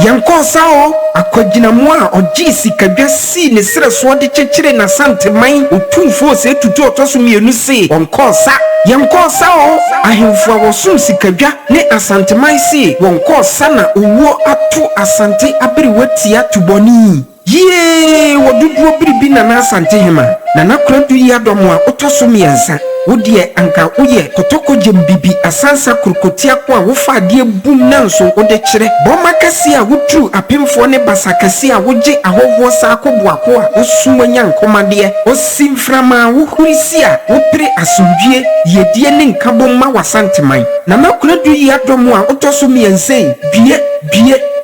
Yankosa o akwagina mu a ogye sikadwa si ne sere so de kyekire na santeman otumfo se tutu otoso mienu se onkosa yankosa o ahemfo a wosum sikadwa ne asanteman se wonkosa na owuo ato asante aberewatia tuboni ye woduduo biribi na asante hema na nakradu yi adomo a otoso miensa wodie anka woye kotoko jembibi asansa kurkotia ko a wofa ade bum nanso wode kire boma kase a wotru apemfo ne basakase a woje ahoho sa akoboako a osumanya nkomade osimframa wohurisi a wopre asomdwie yedie ne nkabomma wasanteman na nakradu yi adomo a otoso miensa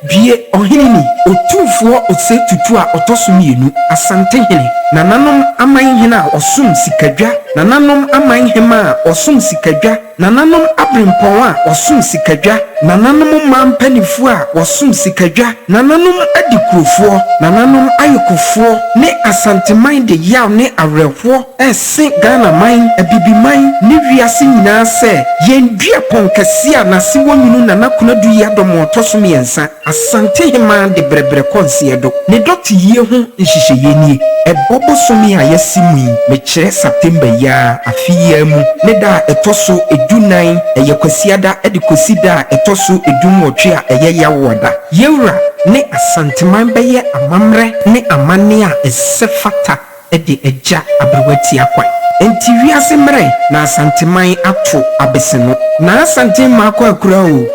bie ohinini otumfo ose tutu a otoso mienu asante hene na nanom aman hene a osum sikadwa na nanom aman hema a osum sikadwa na nanom abrempon a osum sikadwa na nanom mampanifo a osum sikadwa na nanom adikurofo na nanom ayekofo ne asanteman de yaw ne awerefo ese Ghana man abibiman ne wiase nyina se yendua ponkasi a na se wonyunu na nakonadu yi adomo otoso miensa asante hema de brebre konse do ne dot yie ho nhihye nie ebobo somi a yasimu me kire September ya afiya mu ne da etoso edunan eyekwasiada edikosida etoso edumwotwe a eyeyawoda yewra ne asanteman beye amamre ne amane a esefata ede eja abrewati akwan enti wiase mre na asanteman ato abeseno na asanteman akwa akura o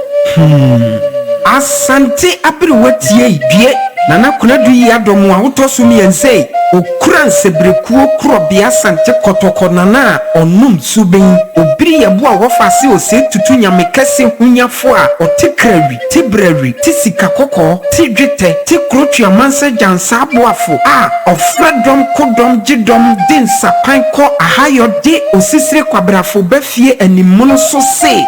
asante abrewati bie na nakonadu yi adomo a wotoso miense okura nsebrekuo krobia sante kotoko nana onum suben obiri yebo a wofase ose tutu nyame kase hunyafo a otekrawi tibrawi tisika kokko tidwete tikrotwa manse jansa aboafo a ofradom kodom gidom densa panko ahayo de osisire kwabrafo bafie animuno so se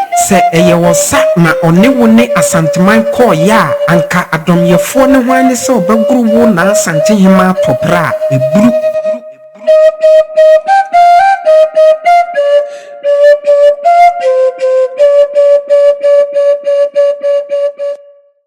eyewosa na onewo ne asanteman ko ya anka adomyefo ne hwane se obaguru wo na asante hema topra eburu